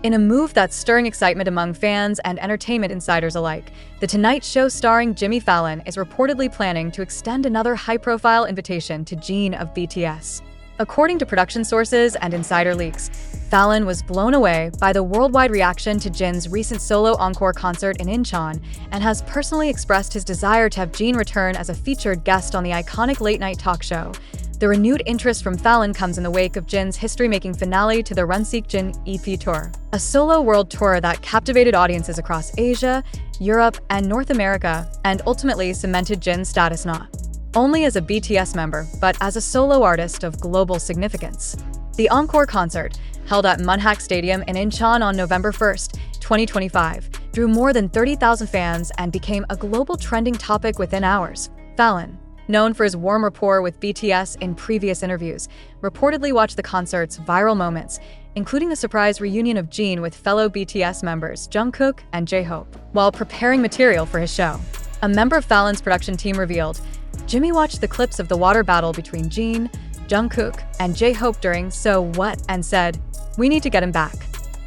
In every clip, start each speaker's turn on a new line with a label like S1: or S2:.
S1: In a move that's stirring excitement among fans and entertainment insiders alike, The Tonight Show starring Jimmy Fallon is reportedly planning to extend another high-profile invitation to Jin of BTS. According to production sources and insider leaks, Fallon was blown away by the worldwide reaction to Jin's recent solo Encore concert in Incheon and has personally expressed his desire to have Jin return as a featured guest on the iconic late-night talk show. The renewed interest from Fallon comes in the wake of Jin's history-making finale to the Seokjin EP tour, a solo world tour that captivated audiences across Asia, Europe, and North America, and ultimately cemented Jin's status not only as a BTS member, but as a solo artist of global significance. The Encore concert, held at Munhak Stadium in Incheon on November 1, 2025, drew more than 30,000 fans and became a global trending topic within hours. Fallon, known for his warm rapport with BTS in previous interviews, reportedly watched the concert's viral moments, including the surprise reunion of Jin with fellow BTS members Jungkook and J-Hope, while preparing material for his show. A member of Fallon's production team revealed, Jimmy watched the clips of the water battle between Jin, Jungkook, and J-Hope during So What and said, "We need to get him back.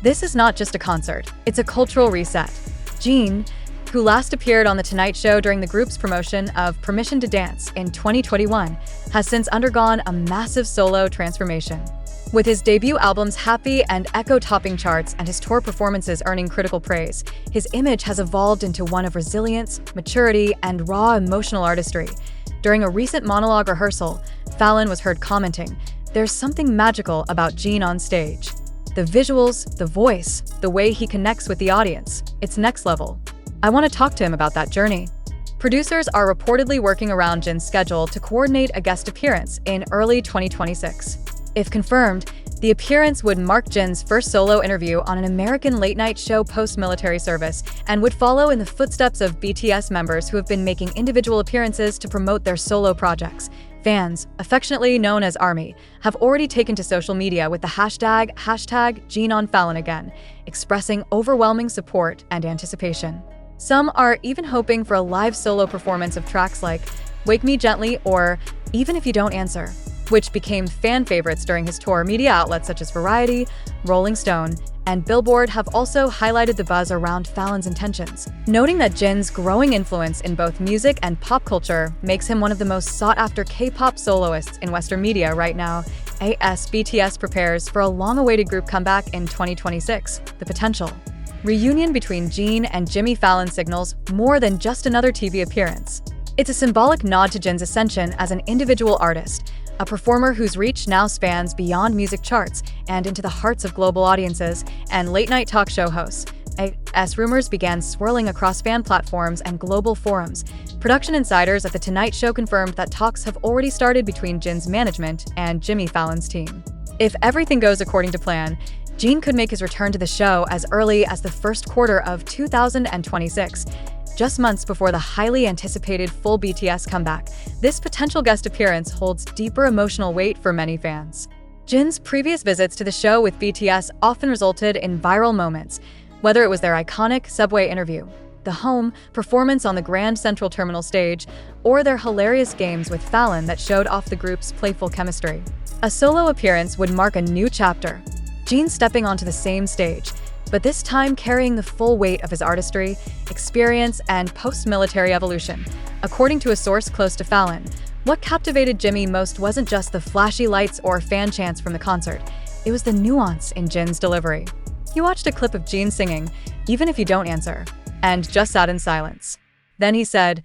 S1: This is not just a concert, it's a cultural reset." Jin, who last appeared on The Tonight Show during the group's promotion of Permission to Dance in 2021, has since undergone a massive solo transformation. With his debut albums Happy and Echo topping charts and his tour performances earning critical praise, his image has evolved into one of resilience, maturity, and raw emotional artistry. During a recent monologue rehearsal, Fallon was heard commenting, "There's something magical about Jin on stage. The visuals, the voice, the way he connects with the audience, it's next level. I want to talk to him about that journey." Producers are reportedly working around Jin's schedule to coordinate a guest appearance in early 2026. If confirmed, the appearance would mark Jin's first solo interview on an American late-night show post-military service and would follow in the footsteps of BTS members who have been making individual appearances to promote their solo projects. Fans, affectionately known as ARMY, have already taken to social media with the hashtag #JinOnFallonAgain, expressing overwhelming support and anticipation. Some are even hoping for a live solo performance of tracks like Wake Me Gently or Even If You Don't Answer, which became fan favorites during his tour. Media outlets such as Variety, Rolling Stone, and Billboard have also highlighted the buzz around Fallon's intentions, noting that Jin's growing influence in both music and pop culture makes him one of the most sought-after K-pop soloists in Western media right now. As BTS prepares for a long-awaited group comeback in 2026, the potential reunion between Jin and Jimmy Fallon signals more than just another TV appearance. It's a symbolic nod to Jin's ascension as an individual artist, a performer whose reach now spans beyond music charts and into the hearts of global audiences and late-night talk show hosts. As rumors began swirling across fan platforms and global forums, production insiders at The Tonight Show confirmed that talks have already started between Jin's management and Jimmy Fallon's team. If everything goes according to plan, Jin could make his return to the show as early as the first quarter of 2026. Just months before the highly anticipated full BTS comeback, this potential guest appearance holds deeper emotional weight for many fans. Jin's previous visits to the show with BTS often resulted in viral moments, whether it was their iconic subway interview, the home performance on the Grand Central Terminal stage, or their hilarious games with Fallon that showed off the group's playful chemistry. A solo appearance would mark a new chapter, Jin stepping onto the same stage, but this time carrying the full weight of his artistry, experience, and post-military evolution. According to a source close to Fallon, what captivated Jimmy most wasn't just the flashy lights or fan chants from the concert, it was the nuance in Jin's delivery. He watched a clip of Jin singing, "Even If You Don't Answer," and just sat in silence. Then he said,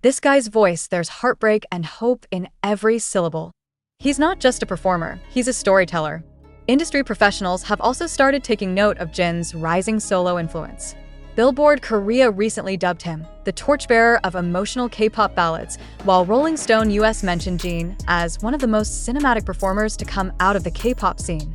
S1: "This guy's voice, there's heartbreak and hope in every syllable." He's not just a performer, he's a storyteller. Industry professionals have also started taking note of Jin's rising solo influence. Billboard Korea recently dubbed him the torchbearer of emotional K-pop ballads, while Rolling Stone US mentioned Jin as one of the most cinematic performers to come out of the K-pop scene.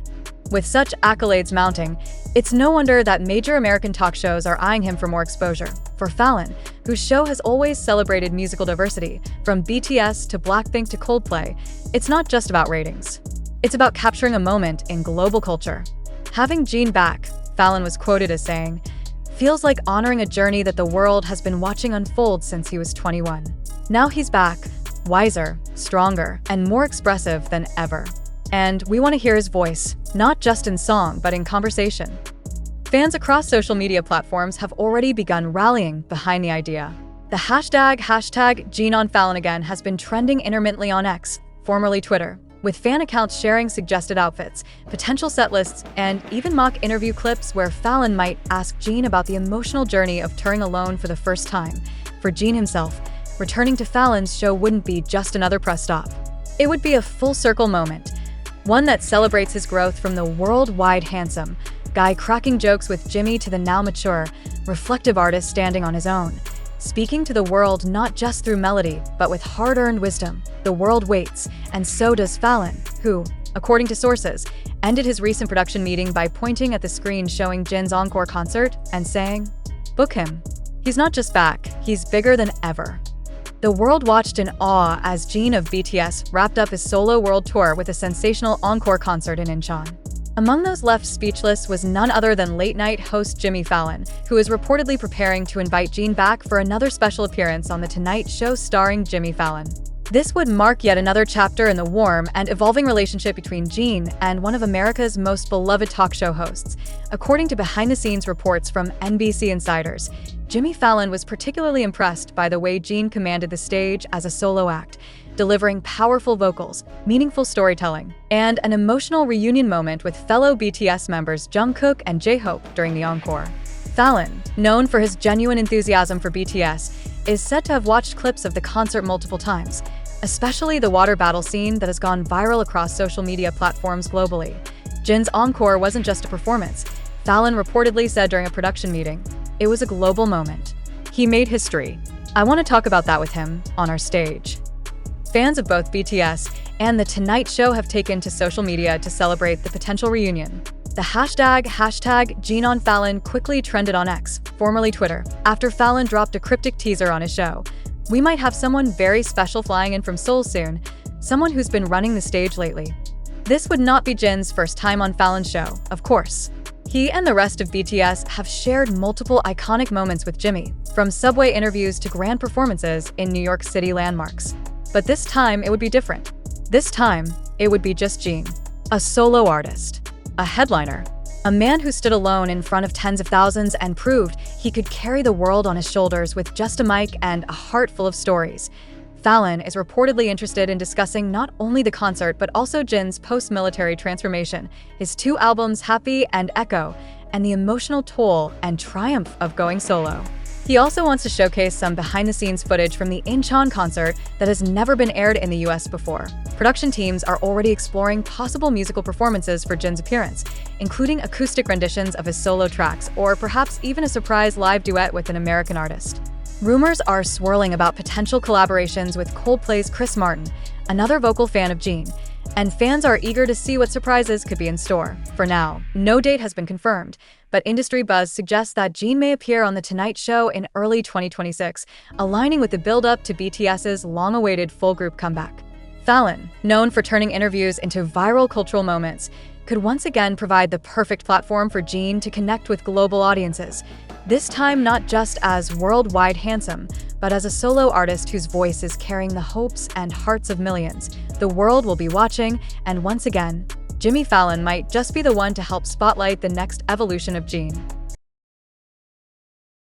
S1: With such accolades mounting, it's no wonder that major American talk shows are eyeing him for more exposure. For Fallon, whose show has always celebrated musical diversity, from BTS to Blackpink to Coldplay, it's not just about ratings. It's about capturing a moment in global culture. Having Jin back, Fallon was quoted as saying, "Feels like honoring a journey that the world has been watching unfold since he was 21. Now he's back, wiser, stronger, and more expressive than ever. And we want to hear his voice, not just in song, but in conversation." Fans across social media platforms have already begun rallying behind the idea. The hashtag Jin on Fallon again has been trending intermittently on X, formerly Twitter, with fan accounts sharing suggested outfits, potential set lists, and even mock interview clips where Fallon might ask Jin about the emotional journey of touring alone for the first time. For Jin himself, returning to Fallon's show wouldn't be just another press stop. It would be a full-circle moment, one that celebrates his growth from the worldwide handsome guy cracking jokes with Jimmy to the now mature, reflective artist standing on his own, speaking to the world not just through melody, but with hard-earned wisdom. The world waits, and so does Fallon, who, according to sources, ended his recent production meeting by pointing at the screen showing Jin's Encore concert and saying, "Book him. He's not just back, he's bigger than ever." The world watched in awe as Jin of BTS wrapped up his solo world tour with a sensational Encore concert in Incheon. Among those left speechless was none other than late-night host Jimmy Fallon, who is reportedly preparing to invite Jin back for another special appearance on The Tonight Show starring Jimmy Fallon. This would mark yet another chapter in the warm and evolving relationship between Jin and one of America's most beloved talk show hosts. According to behind-the-scenes reports from NBC insiders, Jimmy Fallon was particularly impressed by the way Jin commanded the stage as a solo act, delivering powerful vocals, meaningful storytelling, and an emotional reunion moment with fellow BTS members Jungkook and J-Hope during the Encore. Fallon, known for his genuine enthusiasm for BTS, is said to have watched clips of the concert multiple times, especially the water battle scene that has gone viral across social media platforms globally. Jin's Encore wasn't just a performance, Fallon reportedly said during a production meeting. It was a global moment. He made history. I want to talk about that with him on our stage. Fans of both BTS and The Tonight Show have taken to social media to celebrate the potential reunion. The hashtag Jin on Fallon quickly trended on X, formerly Twitter, after Fallon dropped a cryptic teaser on his show. "We might have someone very special flying in from Seoul soon, someone who's been running the stage lately." This would not be Jin's first time on Fallon's show, of course. He and the rest of BTS have shared multiple iconic moments with Jimmy, from subway interviews to grand performances in New York City landmarks. But this time, it would be different. This time, it would be just Jin, a solo artist, a headliner, a man who stood alone in front of tens of thousands and proved he could carry the world on his shoulders with just a mic and a heart full of stories. Fallon is reportedly interested in discussing not only the concert but also Jin's post-military transformation, his 2 albums Happy and Echo, and the emotional toll and triumph of going solo. He also wants to showcase some behind-the-scenes footage from the Incheon concert that has never been aired in the US before. Production teams are already exploring possible musical performances for Jin's appearance, including acoustic renditions of his solo tracks or perhaps even a surprise live duet with an American artist. Rumors are swirling about potential collaborations with Coldplay's Chris Martin, another vocal fan of Jin, and fans are eager to see what surprises could be in store. For now, no date has been confirmed, but industry buzz suggests that Jin may appear on The Tonight Show in early 2026, aligning with the build-up to BTS's long-awaited full-group comeback. Fallon, known for turning interviews into viral cultural moments, could once again provide the perfect platform for Jin to connect with global audiences, this time not just as worldwide handsome, but as a solo artist whose voice is carrying the hopes and hearts of millions. The world will be watching, and once again, Jimmy Fallon might just be the one to help spotlight the next evolution of Jin.